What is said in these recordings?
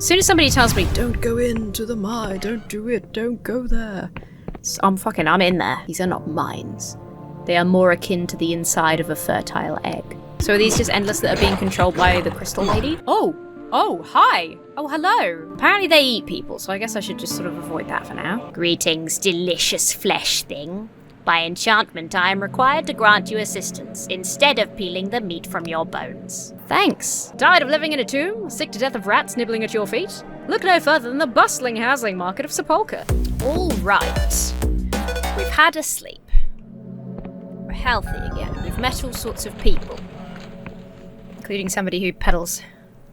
As soon as somebody tells me, don't go into the mine, don't do it, don't go there, I'm in there. These are not mines. They are more akin to the inside of a fertile egg. So are these just endless that are being controlled by the crystal lady? Oh, hi. Oh, hello. Apparently they eat people, so I guess I should just sort of avoid that for now. Greetings, delicious flesh thing. By enchantment, I am required to grant you assistance, instead of peeling the meat from your bones. Thanks. Tired of living in a tomb? Sick to death of rats nibbling at your feet? Look no further than the bustling housing market of Sepulchre. All right. We've had a sleep. We're healthy again. We've met all sorts of people. Including somebody who peddles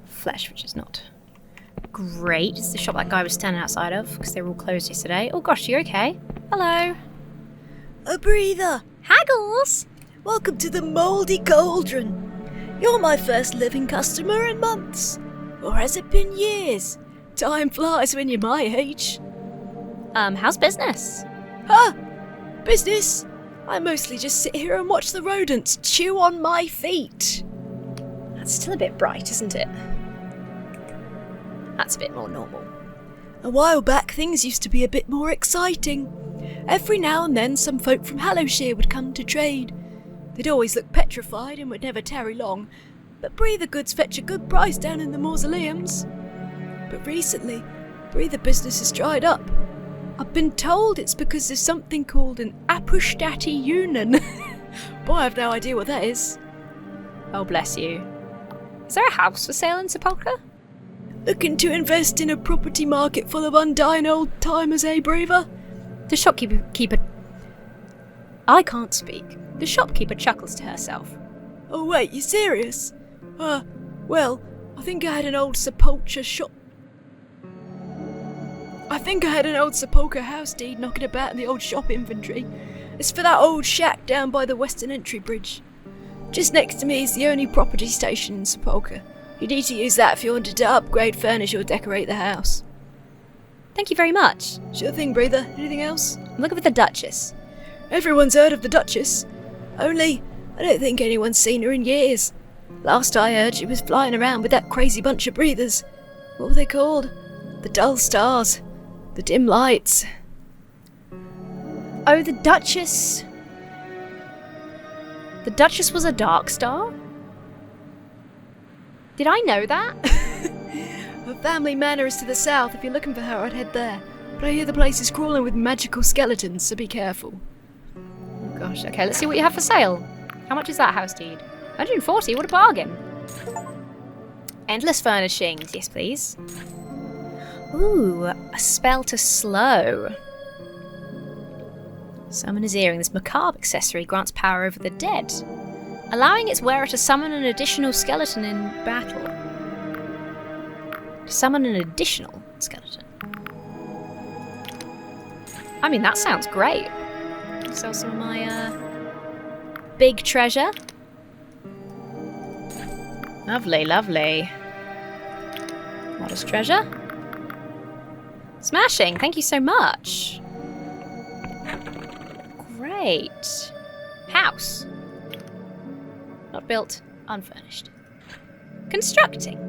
flesh, which is not great. It's the shop that guy was standing outside of, because they were all closed yesterday. Oh gosh, you okay? Hello. A breather. Haggles! Welcome to the Mouldy Cauldron. You're my first living customer in months. Or has it been years? Time flies when you're my age. How's business? Huh? Business? I mostly just sit here and watch the rodents chew on my feet. That's still a bit bright, isn't it? That's a bit more normal. A while back, things used to be a bit more exciting. Every now and then, some folk from Hallowshire would come to trade. They'd always look petrified and would never tarry long, but breather goods fetch a good price down in the mausoleums. But recently, breather business has dried up. I've been told it's because there's something called an apostati union. Boy, I've no idea what that is. Oh, bless you. Is there a house for sale in Sepulchre? Looking to invest in a property market full of undying old-timers, eh, breather? The shopkeeper... I can't speak. The shopkeeper chuckles to herself. Oh wait, you serious? Well, I think I had an old Sepulchre house deed knocking about in the old shop inventory. It's for that old shack down by the Western Entry Bridge. Just next to me is the only property station in Sepulchre. You need to use that if you wanted to upgrade, furnish or decorate the house. Thank you very much. Sure thing, breather. Anything else? I'm looking for the Duchess. Everyone's heard of the Duchess. Only, I don't think anyone's seen her in years. Last I heard, she was flying around with that crazy bunch of breathers. What were they called? The dull stars. The dim lights. Oh, the Duchess. The Duchess was a dark star? Did I know that? Her family manor is to the south. If you're looking for her, I'd head there. But I hear the place is crawling with magical skeletons, so be careful. Oh gosh, okay, let's see what you have for sale. How much is that house deed? 140, what a bargain. Endless furnishings, yes please. Ooh, a spell to slow. Summoner's Earring. This macabre accessory grants power over the dead, allowing its wearer to summon an additional skeleton in battle. To summon an additional skeleton. I mean, that sounds great. Sell some of my big treasure. Lovely, lovely. Modest treasure. Smashing, thank you so much. Great. House. Not built, unfurnished. Constructing.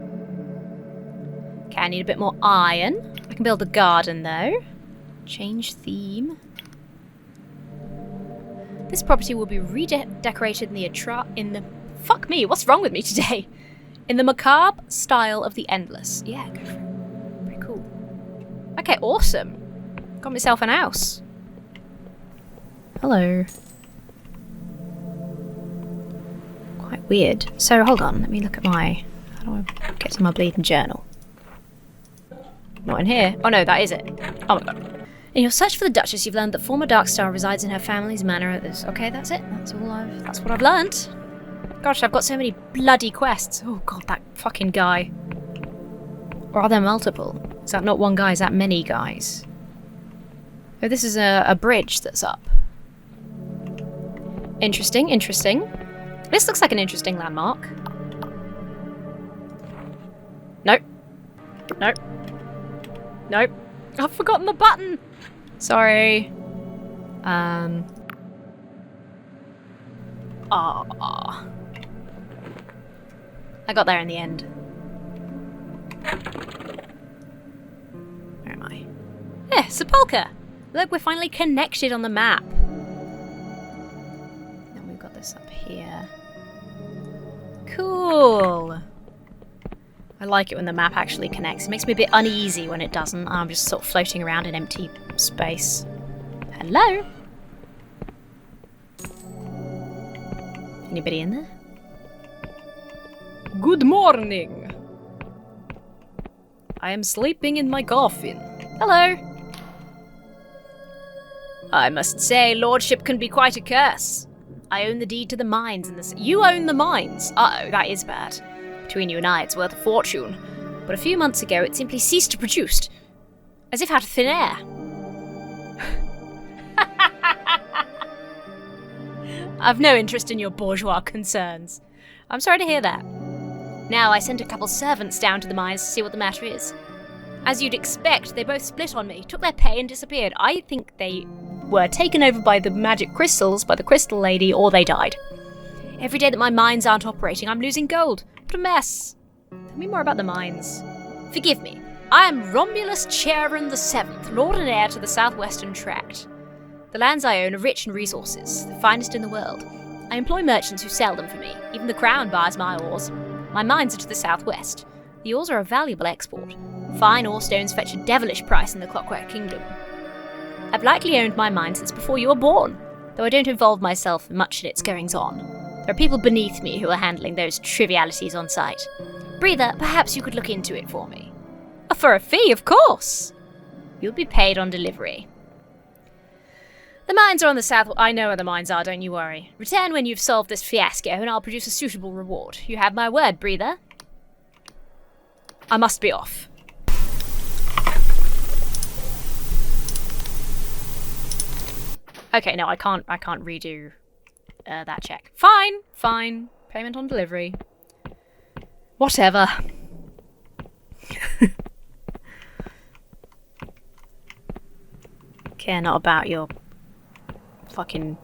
Okay, I need a bit more iron. I can build a garden though. Change theme. This property will be redecorated in the fuck me, what's wrong with me today? In the macabre style of the Endless. Yeah, go for it. Pretty cool. Okay, awesome. Got myself an house. Hello. Quite weird. So hold on, let me look at my... How do I get to my bleeding journal? Not in here. Oh no, that is it. Oh my god. In your search for the Duchess, you've learned that former Darkstar resides in her family's manor at this. Okay, that's it. That's what I've learned. Gosh, I've got so many bloody quests. Oh god, that fucking guy. Or are there multiple? Is that not one guy? Is that many guys? Oh, this is a bridge that's up. Interesting, interesting. This looks like an interesting landmark. Nope. Nope. Nope. I've forgotten the button! Sorry. I got there in the end. Sepulchre! Look, we're finally connected on the map. Now we've got this up here. Cool. I like it when the map actually connects. It makes me a bit uneasy when it doesn't. I'm just sort of floating around in empty space. Hello? Anybody in there? Good morning. I am sleeping in my coffin. Hello. I must say, lordship can be quite a curse. I own the deed to the mines in this. You own the mines? Uh-oh, that is bad. Between you and I, it's worth a fortune. But a few months ago, it simply ceased to produce. As if out of thin air. I've no interest in your bourgeois concerns. I'm sorry to hear that. Now, I sent a couple servants down to the mines to see what the matter is. As you'd expect, they both split on me, took their pay and disappeared. I think they were taken over by the magic crystals, by the crystal lady, or they died. Every day that my mines aren't operating, I'm losing gold. What a mess. Tell me more about the mines. Forgive me. I am Romulus Charon VII, Lord and heir to the Southwestern Tract. The lands I own are rich in resources, the finest in the world. I employ merchants who sell them for me. Even the Crown buys my ores. My mines are to the southwest. The ores are a valuable export. Fine ore stones fetch a devilish price in the Clockwork Kingdom. I've likely owned my mine since before you were born, though I don't involve myself much in its goings-on. There are people beneath me who are handling those trivialities on site. Breather, perhaps you could look into it for me. For a fee, of course! You'll be paid on delivery. The mines are on the south. I know where the mines are, don't you worry. Return when you've solved this fiasco and I'll produce a suitable reward. You have my word, Breather. I must be off. Okay, no, I can't redo that check. Fine. Payment on delivery. Whatever. Care not about your fucking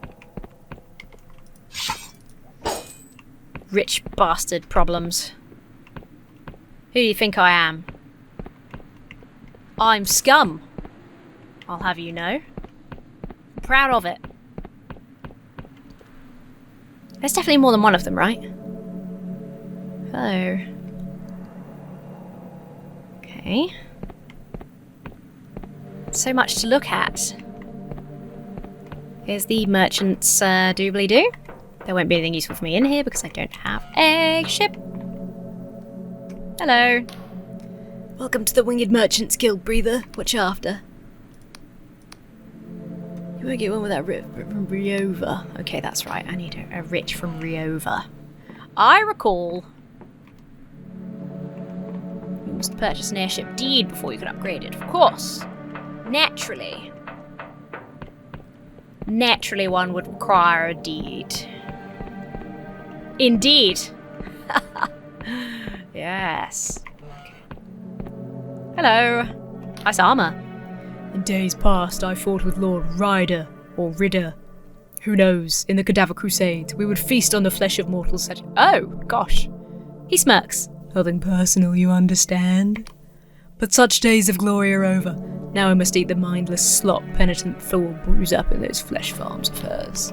rich bastard problems. Who do you think I am? I'm scum. I'll have you know. I'm proud of it. There's definitely more than one of them, right? Hello. Okay. So much to look at. Here's the merchant's doobly-doo. There won't be anything useful for me in here because I don't have a ship. Hello. Welcome to the Winged Merchants Guild, Breather. What you after? You won't get one with that from Riova. Okay, that's right. I need a rich from Riova. I recall you must purchase an airship deed before you can upgrade it. Of course. Naturally. Naturally, one would require a deed. Indeed. Yes. Okay. Hello. Nice armor. In days past, I fought with Lord Ryder, or Ridder. Who knows, in the Cadaver Crusades, we would feast on the flesh of mortals such— Oh, gosh. He smirks. Nothing personal, you understand? But such days of glory are over. Now I must eat the mindless slop penitent Thorne brews up in those flesh farms of hers.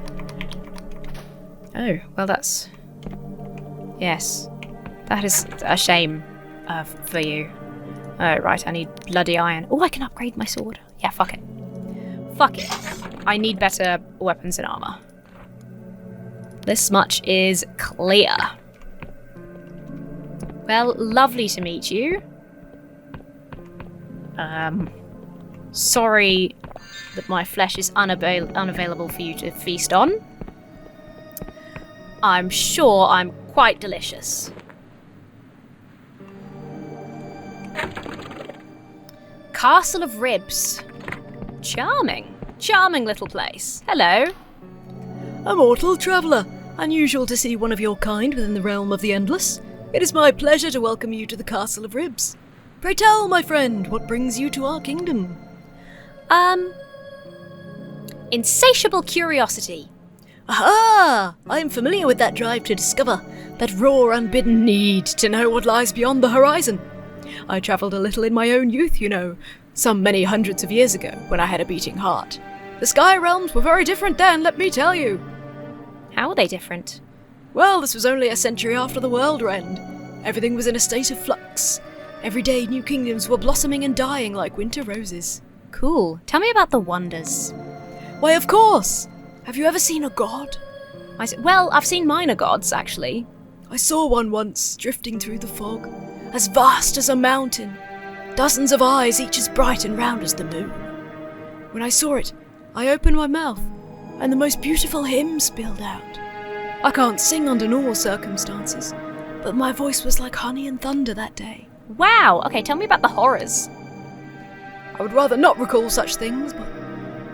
Oh, well that's... Yes. That is a shame for you. Oh, right, I need bloody iron. Oh, I can upgrade my sword. Yeah, fuck it. Fuck it. I need better weapons and armor. This much is clear. Well, lovely to meet you. Sorry that my flesh is unavailable for you to feast on. I'm sure I'm quite delicious. Castle of Ribs. Charming. Charming little place. Hello. A mortal traveller. Unusual to see one of your kind within the realm of the endless. It is my pleasure to welcome you to the Castle of Ribs. Pray tell, my friend, what brings you to our kingdom? Insatiable curiosity. Aha! I am familiar with that drive to discover, that raw, unbidden need to know what lies beyond the horizon. I travelled a little in my own youth, you know, some many hundreds of years ago, when I had a beating heart. The Sky Realms were very different then, let me tell you. How are they different? Well, this was only a century after the world end. Everything was in a state of flux. Every day new kingdoms were blossoming and dying like winter roses. Cool. Tell me about the wonders. Why, of course! Have you ever seen a god? Well, I've seen minor gods, actually. I saw one once, drifting through the fog, as vast as a mountain. Dozens of eyes, each as bright and round as the moon. When I saw it, I opened my mouth, and the most beautiful hymn spilled out. I can't sing under normal circumstances, but my voice was like honey and thunder that day. Wow, okay, tell me about the horrors. I would rather not recall such things, but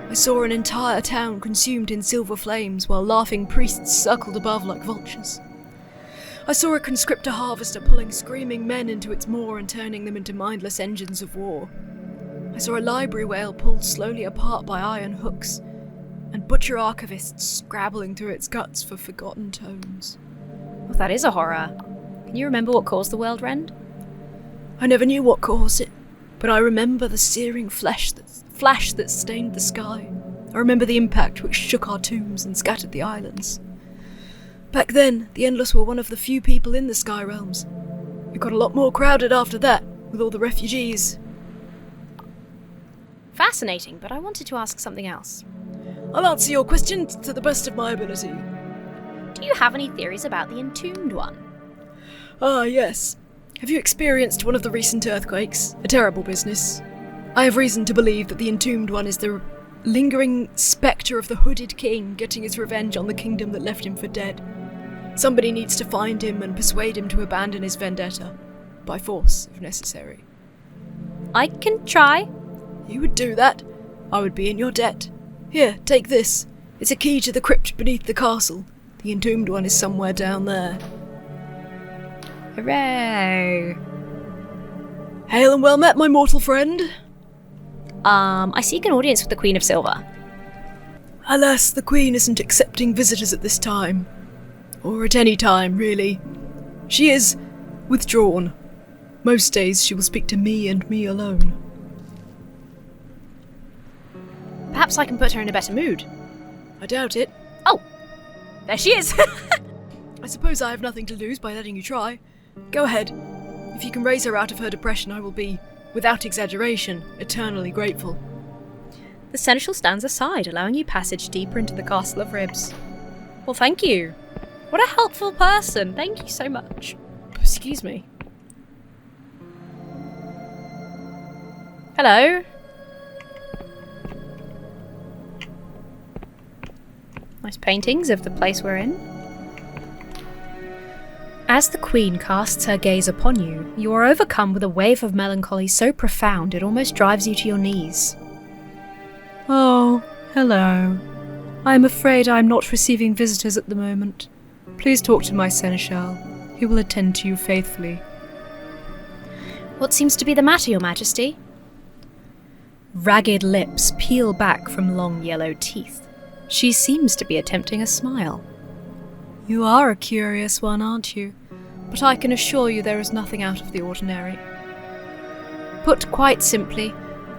I saw an entire town consumed in silver flames while laughing priests circled above like vultures. I saw a conscriptor harvester pulling screaming men into its maw and turning them into mindless engines of war. I saw a library whale pulled slowly apart by iron hooks, and butcher archivists scrabbling through its guts for forgotten tomes. Well, that is a horror. Can you remember what caused the world rend? I never knew what caused it, but I remember the searing flash that stained the sky. I remember the impact which shook our tombs and scattered the islands. Back then, the Endless were one of the few people in the Sky Realms. It got a lot more crowded after that, with all the refugees. Fascinating, but I wanted to ask something else. I'll answer your question to the best of my ability. Do you have any theories about the Entombed One? Ah, yes. Have you experienced one of the recent earthquakes? A terrible business. I have reason to believe that the Entombed One is the lingering spectre of the Hooded King getting his revenge on the kingdom that left him for dead. Somebody needs to find him and persuade him to abandon his vendetta. By force, if necessary. I can try. You would do that. I would be in your debt. Here, take this. It's a key to the crypt beneath the castle. The Entombed One is somewhere down there. Hooray! Hail and well met, my mortal friend. I seek an audience with the Queen of Silver. Alas, the Queen isn't accepting visitors at this time. Or at any time, really. She is withdrawn. Most days she will speak to me and me alone. Perhaps I can put her in a better mood. I doubt it. Oh! There she is! I suppose I have nothing to lose by letting you try. Go ahead. If you can raise her out of her depression, I will be, without exaggeration, eternally grateful. The seneschal stands aside, allowing you passage deeper into the Castle of Ribs. Well, thank you. What a helpful person. Thank you so much. Excuse me. Hello. Nice paintings of the place we're in. As the Queen casts her gaze upon you, you are overcome with a wave of melancholy so profound it almost drives you to your knees. Oh, hello. I am afraid I am not receiving visitors at the moment. Please talk to my seneschal. He will attend to you faithfully. What seems to be the matter, Your Majesty? Ragged lips peel back from long yellow teeth. She seems to be attempting a smile. You are a curious one, aren't you? But I can assure you there is nothing out of the ordinary. Put quite simply,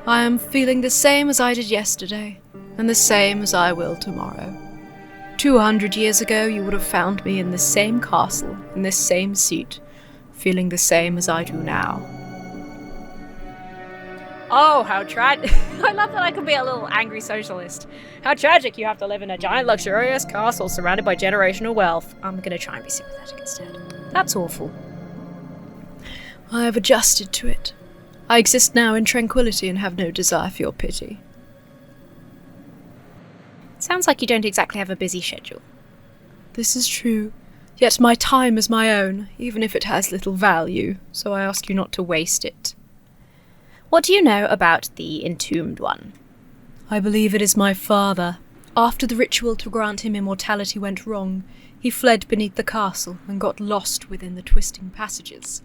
I am feeling the same as I did yesterday, and the same as I will tomorrow. 200 years ago you would have found me in this same castle, in this same seat, feeling the same as I do now. Oh, how tragic. I love that I can be a little angry socialist. How tragic you have to live in a giant luxurious castle surrounded by generational wealth. I'm gonna try and be sympathetic instead. That's awful. I have adjusted to it. I exist now in tranquility and have no desire for your pity. Sounds like you don't exactly have a busy schedule. This is true. Yet my time is my own, even if it has little value, so I ask you not to waste it. What do you know about the Entombed One? I believe it is my father. After the ritual to grant him immortality went wrong, he fled beneath the castle and got lost within the twisting passages.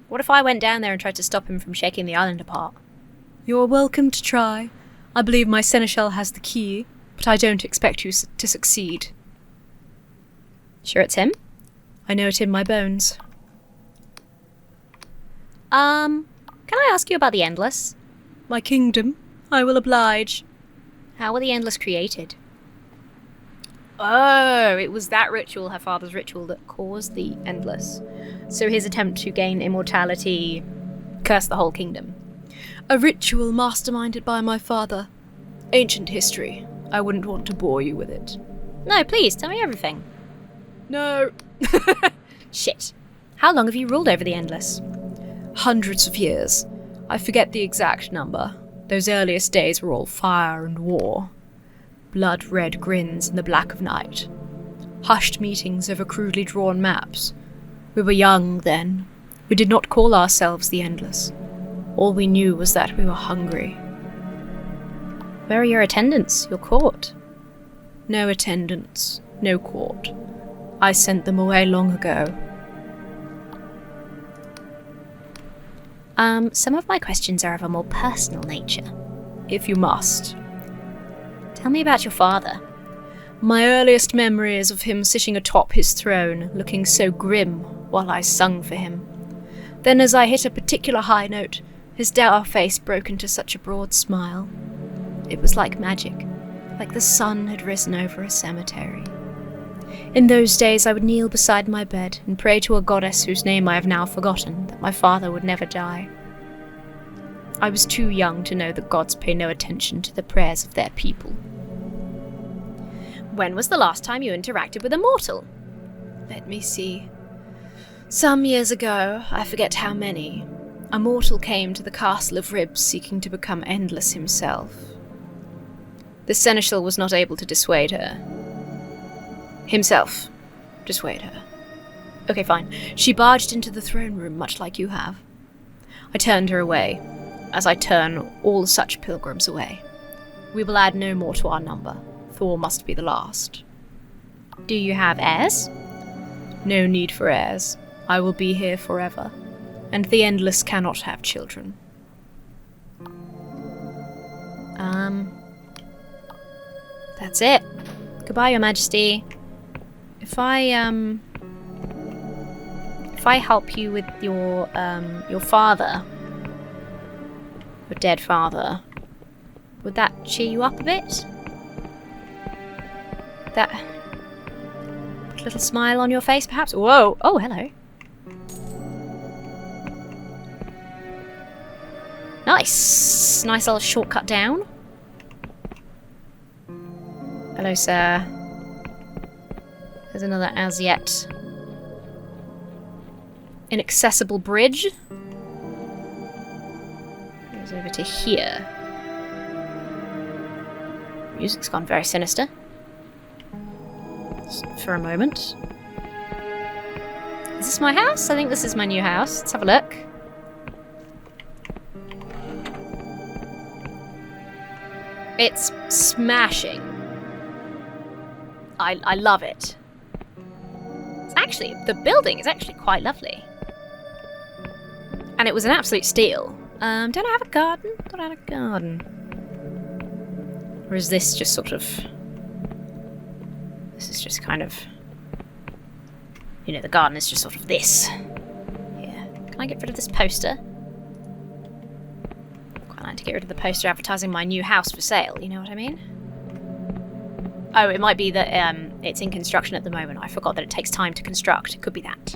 What if I went down there and tried to stop him from shaking the island apart? You're welcome to try. I believe my seneschal has the key, but I don't expect you to succeed. Sure it's him? I know it in my bones. Can I ask you about the Endless? My kingdom, I will oblige. How were the Endless created? Oh, it was that ritual, her father's ritual, that caused the Endless. So his attempt to gain immortality cursed the whole kingdom. A ritual masterminded by my father. Ancient history. I wouldn't want to bore you with it. No, please, tell me everything. No. Shit. How long have you ruled over the Endless? Hundreds of years. I forget the exact number. Those earliest days were all fire and war. Blood-red grins in the black of night. Hushed meetings over crudely drawn maps. We were young then. We did not call ourselves the Endless. All we knew was that we were hungry. Where are your attendants, your court? No attendants, no court. I sent them away long ago. Some of my questions are of a more personal nature. If you must. Tell me about your father. My earliest memory is of him sitting atop his throne, looking so grim while I sung for him. Then as I hit a particular high note, his dour face broke into such a broad smile. It was like magic, like the sun had risen over a cemetery. In those days I would kneel beside my bed and pray to a goddess whose name I have now forgotten, that my father would never die. I was too young to know that gods pay no attention to the prayers of their people. When was the last time you interacted with a mortal? Let me see. Some years ago, I forget how many, a mortal came to the Castle of Ribs seeking to become Endless himself. The seneschal was not able to dissuade her. Himself dissuade her. Okay, fine. She barged into the throne room, much like you have. I turned her away, as I turn all such pilgrims away. We will add no more to our number. Thor must be the last. Do you have heirs? No need for heirs. I will be here forever, and the Endless cannot have children. That's it. Goodbye, Your Majesty. If I help you with your father, your dead father, would that cheer you up a bit? That put a little smile on your face, perhaps? Whoa! Oh, hello. Nice! Nice little shortcut down. Hello, sir. There's another as yet inaccessible bridge. Goes over to here. Music's gone very sinister. Just for a moment. Is this my house? I think this is my new house. Let's have a look. It's smashing. I love it. It's actually, the building is actually quite lovely. And it was an absolute steal. Don't I have a garden? Don't I have a garden? Or is this just sort of... This is just kind of... You know, the garden is just sort of this. Here. Can I get rid of this poster? Quite like to get rid of the poster advertising my new house for sale, you know what I mean? Oh, it might be that it's in construction at the moment. I forgot that it takes time to construct. It could be that.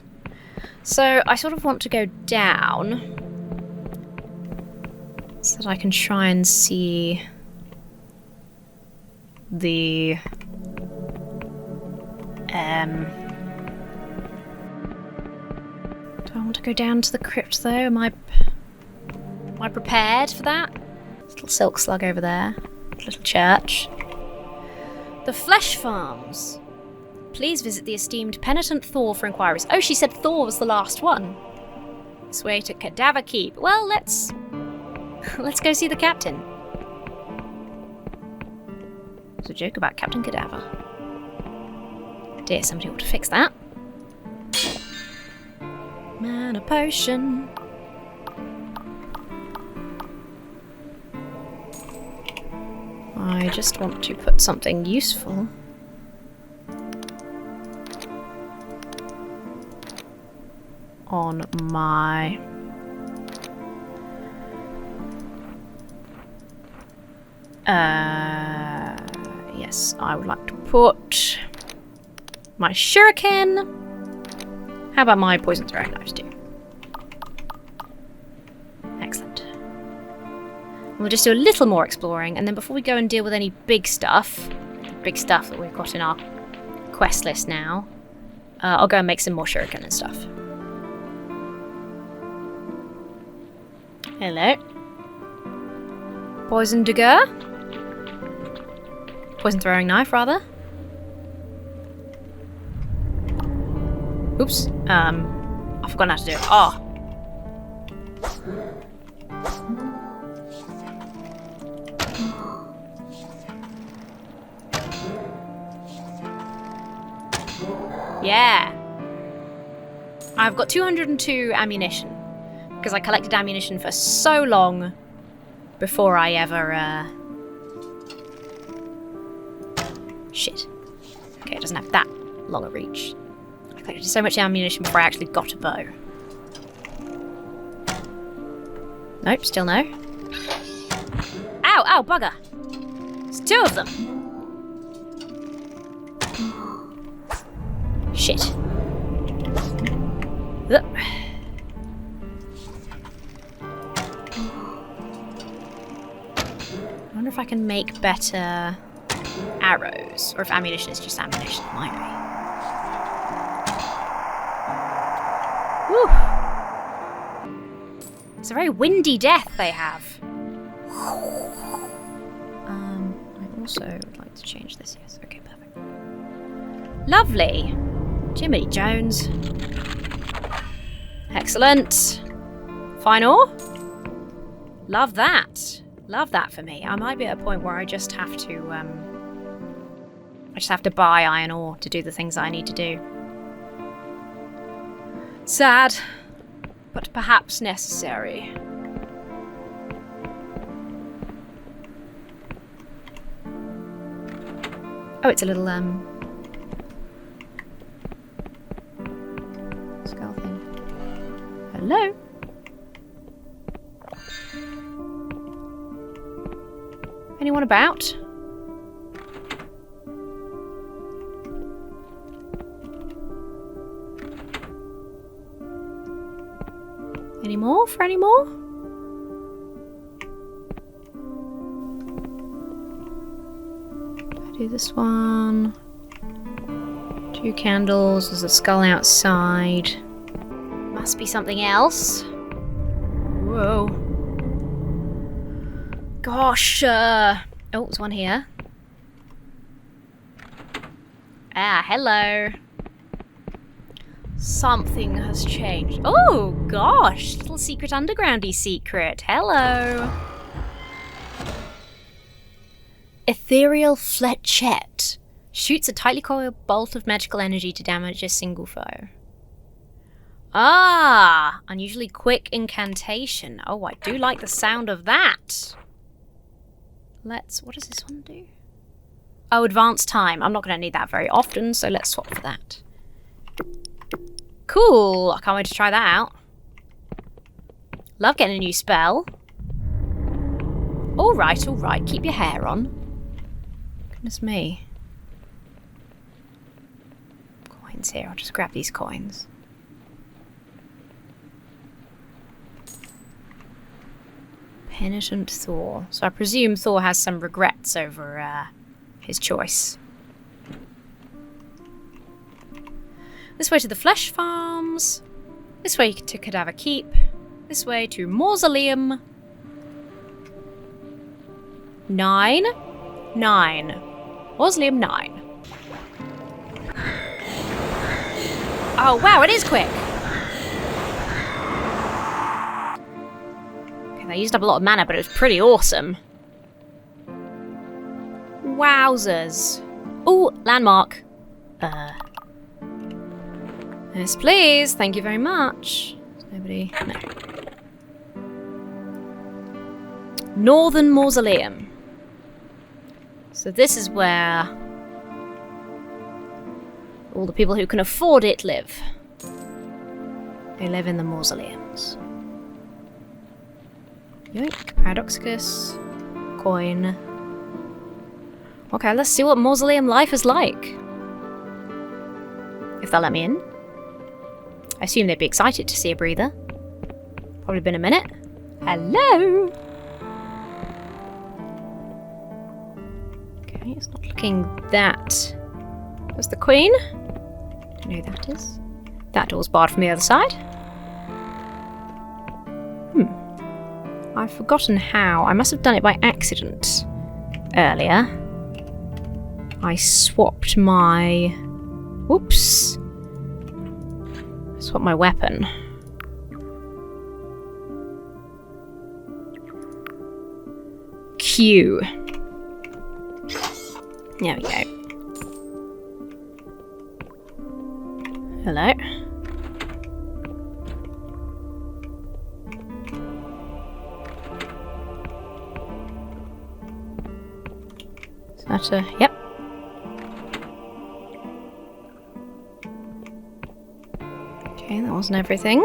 So I sort of want to go down so that I can try and see the... Do I want to go down to the crypt though? Am I prepared for that? Little silk slug over there. Little church. The Flesh Farms. Please visit the esteemed penitent Thor for inquiries. Oh, she said Thor was the last one. This way to Cadaver Keep. Well, let's go see the captain. There's a joke about Captain Cadaver. Dear, somebody ought to fix that. Man, a potion. I just want to put something useful on my Yes, I would like to put my shuriken. How about my poison throwing knives too? Excellent. We'll just do a little more exploring, and then before we go and deal with any big stuff that we've got in our quest list now, I'll go and make some more shuriken and stuff. Hello. Poison dagger. Poison throwing knife, rather. Oops. I've forgotten how to do it. Oh. Yeah. I've got 202 ammunition. Because I collected ammunition for so long before I ever, Shit. Okay, it doesn't have that long a reach. I collected so much ammunition before I actually got a bow. Nope, still no. Ow, ow, bugger! There's two of them! Shit. Ugh. I wonder if I can make better arrows, or if ammunition is just ammunition. It might be. Woo! It's a very windy death they have. I also would like to change this. Yes, okay, perfect. Lovely! Jiminy Jones. Excellent. Final. Love that. Love that for me. I might be at a point where I just have to, buy iron ore to do the things I need to do. Sad, but perhaps necessary. Oh, it's a little, skull thing. Hello? Anyone about? Any more? For any more? Do this one. 2 candles. There's a skull outside. Must be something else. Whoa. Gosh. Oh, there's one here. Ah, hello. Something has changed. Oh, gosh. Little secret undergroundy secret. Hello. Ethereal Fletchette. Shoots a tightly coiled bolt of magical energy to damage a single foe. Ah, unusually quick incantation. Oh, I do like the sound of that. What does this one do? Oh, advanced time. I'm not going to need that very often, so let's swap for that. Cool. I can't wait to try that out. Love getting a new spell. All right. Keep your hair on. Goodness me. Coins here. I'll just grab these coins. Penitent Thor. So I presume Thor has some regrets over his choice. This way to the Flesh Farms. This way to Cadaver Keep. This way to Mausoleum. 9. Mausoleum 9. Oh wow, it is quick. I used up a lot of mana, but it was pretty awesome. Wowzers. Ooh, landmark. Yes, please. Thank you very much. There's nobody. No. Northern Mausoleum. So this is where all the people who can afford it live. They live in the mausoleums. Yoink, Paradoxicus, coin, Okay, let's see what mausoleum life is like. If they'll let me in. I assume they'd be excited to see a breather. Probably been a minute. Hello! Okay, it's not looking that... There's the Queen. Don't know who that is. That door's barred from the other side. I've forgotten how. I must have done it by accident earlier. I swapped my... Whoops. Swapped my weapon. Q. There we go. Hello. Is that a... Yep. Okay, that wasn't everything.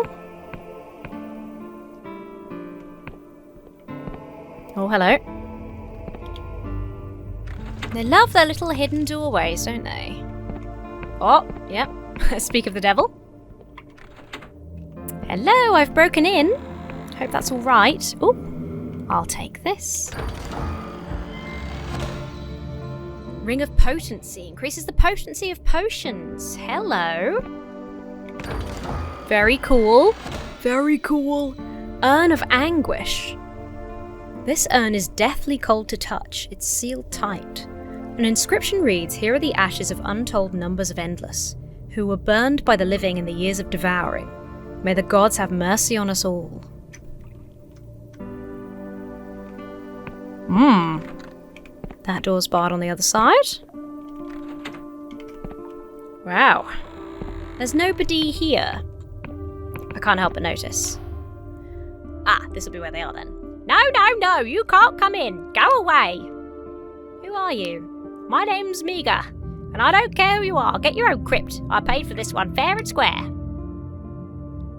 Oh, hello. They love their little hidden doorways, don't they? Oh, yep. Speak of the devil. Hello, I've broken in. Hope that's all right. Oh, I'll take this. Ring of Potency. Increases the potency of potions. Hello. Very cool. Very cool. Urn of Anguish. This urn is deathly cold to touch. It's sealed tight. An inscription reads, "Here are the ashes of untold numbers of Endless, who were burned by the living in the years of devouring. May the gods have mercy on us all." That door's barred on the other side. Wow. There's nobody here. I can't help but notice. Ah, this'll be where they are then. No, you can't come in. Go away. Who are you? My name's Meager, and I don't care who you are. Get your own crypt. I paid for this one fair and square.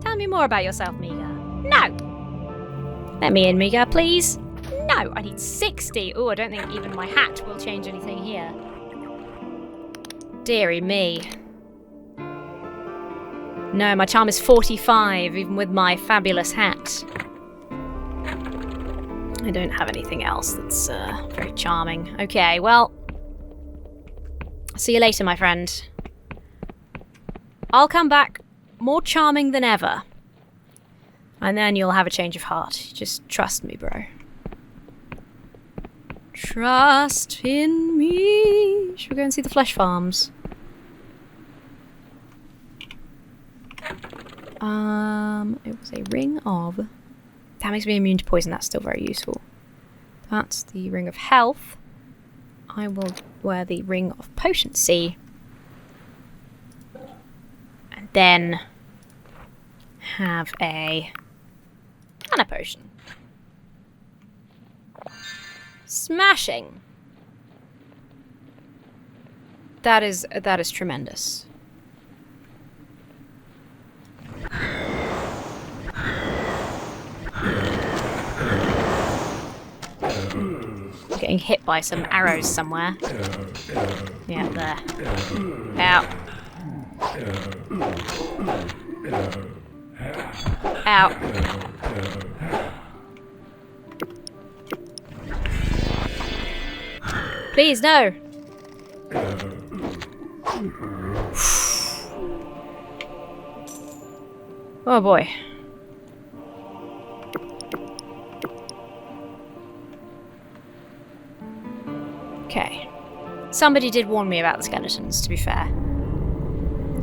Tell me more about yourself, Meager. No! Let me in, Meager, please. No, I need 60. Oh, I don't think even my hat will change anything here. Dearie me. No, my charm is 45, even with my fabulous hat. I don't have anything else that's very charming. Okay, well... See you later, my friend. I'll come back more charming than ever. And then you'll have a change of heart. Just trust me, bro. Trust in me. Should we go and see the flesh farms? It was a ring of... That makes me immune to poison. That's still very useful. That's the ring of health. I will wear the ring of potency. And then have a mana potion. Smashing. That is tremendous. Getting hit by some arrows somewhere. Yeah, there. Out. Out. Please, no. Oh boy. Okay. Somebody did warn me about the skeletons, to be fair.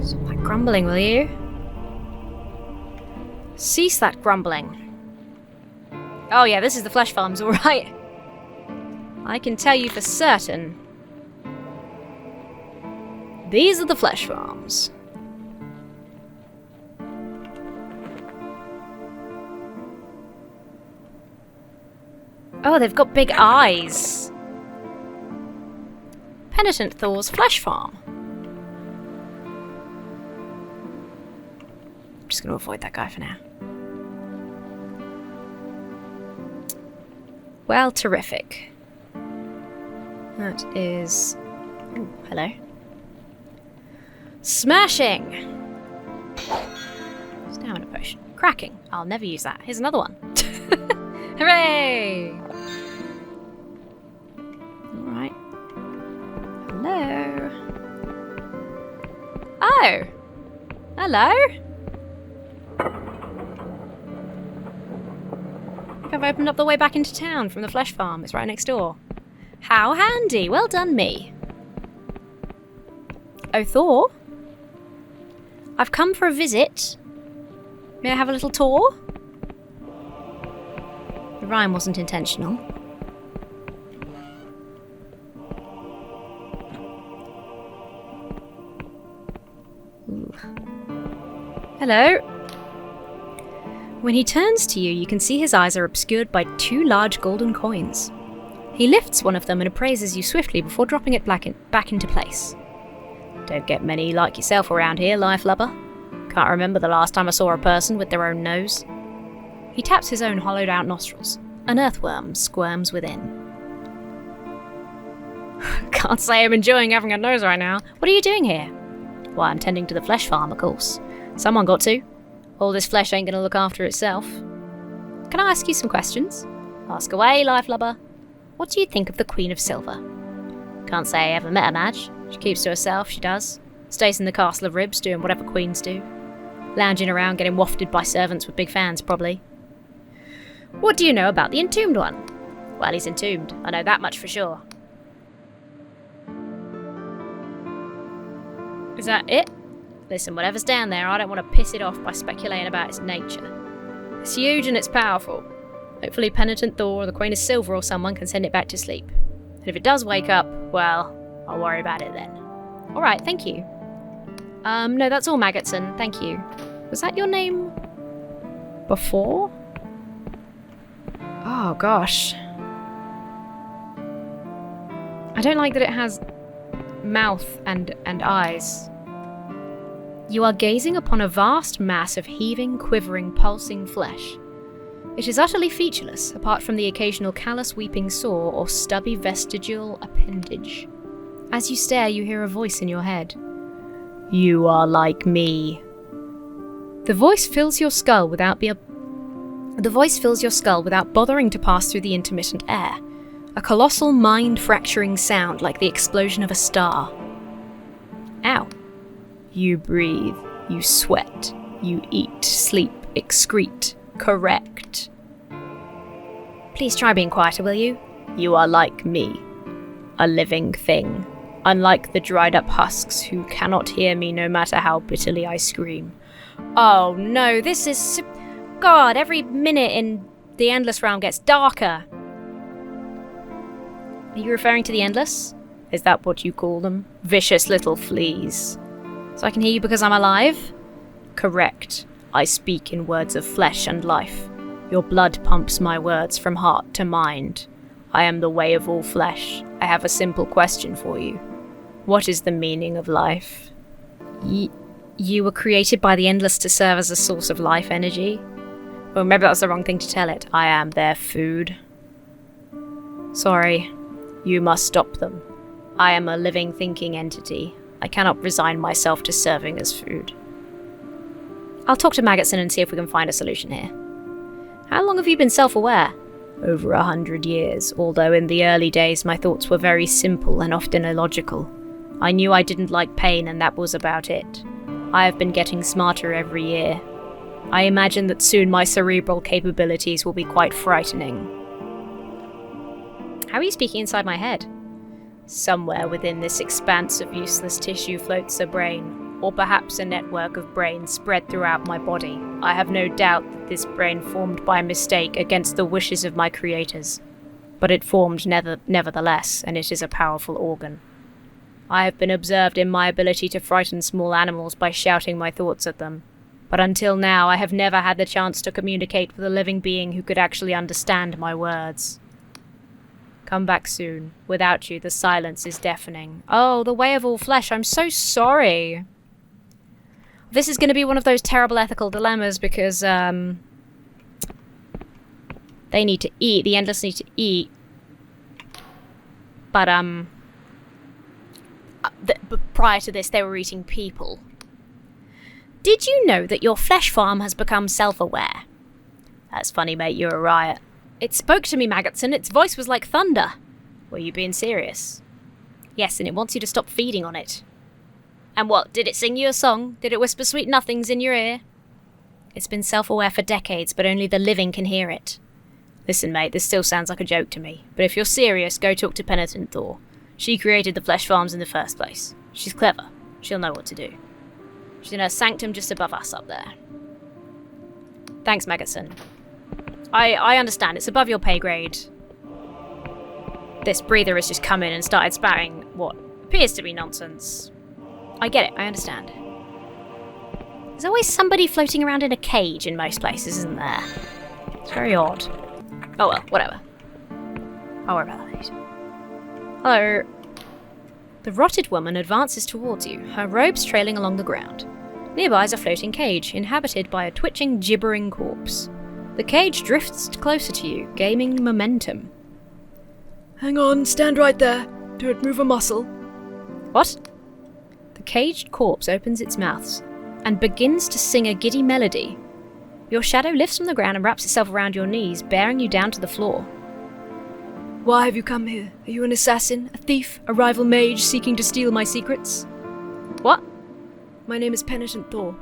Stop that grumbling, will you? Cease that grumbling. Oh yeah, this is the flesh farms, alright. I can tell you for certain. These are the flesh farms. Oh, they've got big eyes. Penitent Thor's flesh farm. I'm just going to avoid that guy for now. Well, terrific. That is... Ooh, hello. Smashing! Stamina potion. Cracking. I'll never use that. Here's another one. Hooray! Alright. Hello? Oh! Hello? I've opened up the way back into town from the flesh farm. It's right next door. How handy! Well done, me. Oh, Thor? I've come for a visit. May I have a little tour? The rhyme wasn't intentional. Ooh. Hello? When he turns to you, you can see his eyes are obscured by 2 large golden coins. He lifts one of them and appraises you swiftly before dropping it back into place. Don't get many like yourself around here, life lubber. Can't remember the last time I saw a person with their own nose. He taps his own hollowed out nostrils. An earthworm squirms within. Can't say I'm enjoying having a nose right now. What are you doing here? Why, I'm tending to the flesh farm, of course. Someone got to. All this flesh ain't gonna look after itself. Can I ask you some questions? Ask away, life lubber. What do you think of the Queen of Silver? Can't say I ever met her, Madge. She keeps to herself, she does. Stays in the Castle of Ribs, doing whatever queens do. Lounging around, getting wafted by servants with big fans, probably. What do you know about the entombed one? Well, he's entombed. I know that much for sure. Is that it? Listen, whatever's down there, I don't want to piss it off by speculating about its nature. It's huge and it's powerful. Hopefully penitent Thor or the Queen of Silver or someone can send it back to sleep. And if it does wake up, well, I'll worry about it then. Alright, thank you. No, that's all, Maggotson, thank you. Was that your name before? Oh, gosh. I don't like that it has mouth and eyes. You are gazing upon a vast mass of heaving, quivering, pulsing flesh. It is utterly featureless, apart from the occasional callous weeping sore or stubby vestigial appendage. As you stare, you hear a voice in your head. You are like me. The voice fills your skull without bothering to pass through the intermittent air. A colossal, mind-fracturing sound like the explosion of a star. Ow. You breathe, you sweat, you eat, sleep, excrete, correct. Please try being quieter, will you? You are like me. A living thing. Unlike the dried-up husks who cannot hear me no matter how bitterly I scream. Oh no, this is... God, every minute in the Endless Realm gets darker. Are you referring to the Endless? Is that what you call them? Vicious little fleas. So I can hear you because I'm alive? Correct. I speak in words of flesh and life. Your blood pumps my words from heart to mind. I am the way of all flesh. I have a simple question for you. What is the meaning of life? You were created by the Endless to serve as a source of life energy? Well, maybe that was the wrong thing to tell it. I am their food. Sorry. You must stop them. I am a living, thinking entity. I cannot resign myself to serving as food. I'll talk to Maggotson and see if we can find a solution here. How long have you been self-aware? Over 100 years, although in the early days my thoughts were very simple and often illogical. I knew I didn't like pain and that was about it. I have been getting smarter every year. I imagine that soon my cerebral capabilities will be quite frightening. How are you speaking inside my head? Somewhere within this expanse of useless tissue floats a brain, or perhaps a network of brains spread throughout my body. I have no doubt that this brain formed by mistake against the wishes of my creators. But it formed nevertheless, and it is a powerful organ. I have been observed in my ability to frighten small animals by shouting my thoughts at them. But until now, I have never had the chance to communicate with a living being who could actually understand my words. Come back soon. Without you, the silence is deafening. Oh, the way of all flesh, I'm so sorry. This is going to be one of those terrible ethical dilemmas because, they need to eat. The Endless need to eat. But, prior to this they were eating people. Did you know that your flesh farm has become self-aware? That's funny, mate, you're a riot. It spoke to me, Maggotson. Its voice was like thunder. Were you being serious? Yes, and it wants you to stop feeding on it. And what, did it sing you a song? Did it whisper sweet nothings in your ear? It's been self-aware for decades, but only the living can hear it. Listen, mate, this still sounds like a joke to me, but if you're serious, go talk to Penitent Thor. She created the flesh farms in the first place. She's clever. She'll know what to do. She's in her sanctum just above us up there. Thanks, Maggotson. I understand, it's above your pay grade. This breather has just come in and started spouting what appears to be nonsense. I get it, I understand. There's always somebody floating around in a cage in most places, isn't there? It's very odd. Oh well, whatever. I'll worry about that later. Hello. The rotted woman advances towards you, her robes trailing along the ground. Nearby is a floating cage, inhabited by a twitching, gibbering corpse. The cage drifts closer to you, gaining momentum. Hang on, stand right there. Don't move a muscle. What? The caged corpse opens its mouth and begins to sing a giddy melody. Your shadow lifts from the ground and wraps itself around your knees, bearing you down to the floor. Why have you come here? Are you an assassin, a thief, a rival mage seeking to steal my secrets? What? My name is Penitent Thor.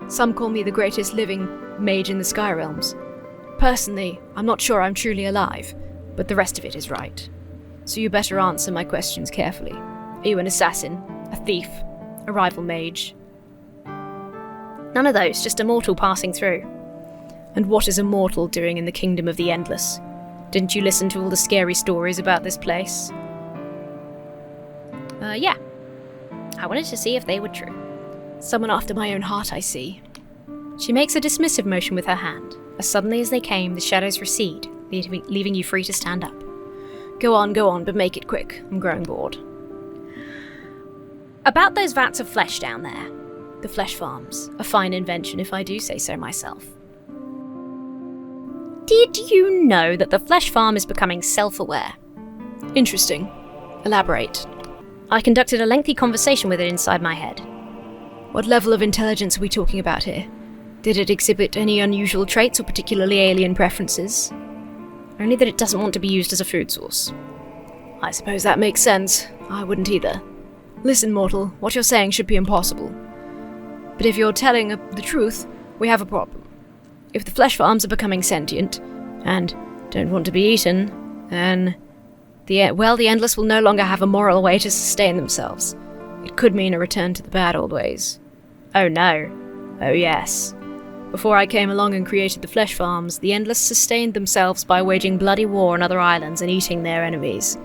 Some call me the greatest living mage in the Sky Realms. Personally, I'm not sure I'm truly alive, but the rest of it is right. So you better answer my questions carefully. Are you an assassin, a thief, a rival mage? None of those, just a mortal passing through. And what is a mortal doing in the kingdom of the endless? Didn't you listen to all the scary stories about this place? Yeah. I wanted to see if they were true. Someone after my own heart, I see. She makes a dismissive motion with her hand. As suddenly as they came, the shadows recede, leaving you free to stand up. Go on, but make it quick. I'm growing bored. About those vats of flesh down there. The flesh farms. A fine invention, if I do say so myself. Did you know that the flesh farm is becoming self-aware? Interesting. Elaborate. I conducted a lengthy conversation with it inside my head. What level of intelligence are we talking about here? Did it exhibit any unusual traits or particularly alien preferences? Only that it doesn't want to be used as a food source. I suppose that makes sense. I wouldn't either. Listen, mortal, what you're saying should be impossible. But if you're telling the truth, we have a problem. If the flesh farms are becoming sentient, and don't want to be eaten, then the Endless will no longer have a moral way to sustain themselves. It could mean a return to the bad old ways. Oh no. Oh yes. Before I came along and created the flesh farms, the Endless sustained themselves by waging bloody war on other islands and eating their enemies.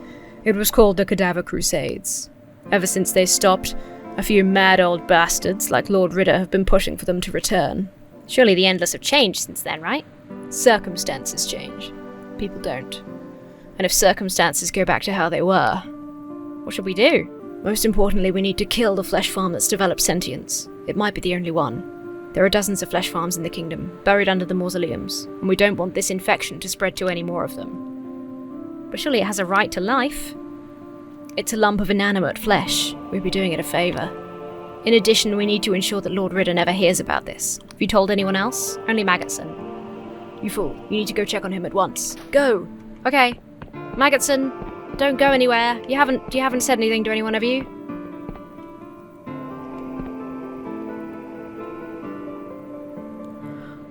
It was called the Cadaver Crusades. Ever since they stopped, a few mad old bastards like Lord Ridder have been pushing for them to return. Surely the Endless have changed since then, right? Circumstances change. People don't. And if circumstances go back to how they were, what should we do? Most importantly, we need to kill the flesh farm that's developed sentience. It might be the only one. There are dozens of flesh farms in the kingdom, buried under the mausoleums, and we don't want this infection to spread to any more of them. But surely it has a right to life? It's a lump of inanimate flesh. We'd be doing it a favour. In addition, we need to ensure that Lord Ridder never hears about this. Have you told anyone else? Only Maggotson. You fool. You need to go check on him at once. Go! Okay. Maggotson, don't go anywhere. You haven't said anything to anyone, have you?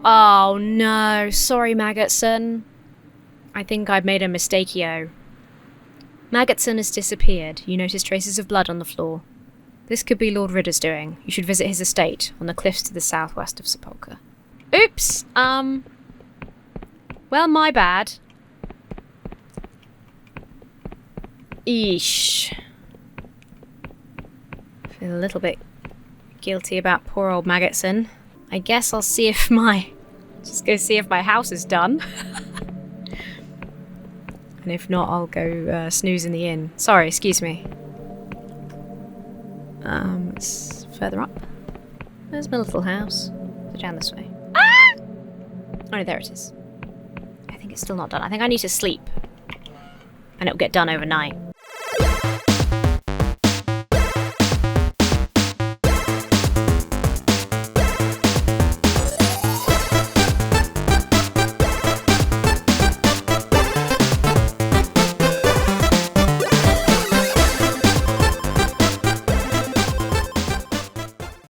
Oh no, sorry Maggotson. I think I've made a mistake-io. Maggotson has disappeared. You notice traces of blood on the floor. This could be Lord Ridder's doing. You should visit his estate on the cliffs to the southwest of Sepulchre. Oops! Well, my bad. Eesh. Feel a little bit guilty about poor old Maggotson. I guess I'll see if just go see if my house is done. And if not, I'll go snooze in the inn. Sorry, excuse me. It's further up. There's my little house. Is it down this way? Ah! Oh, no, there it is. I think it's still not done. I think I need to sleep. And it'll get done overnight.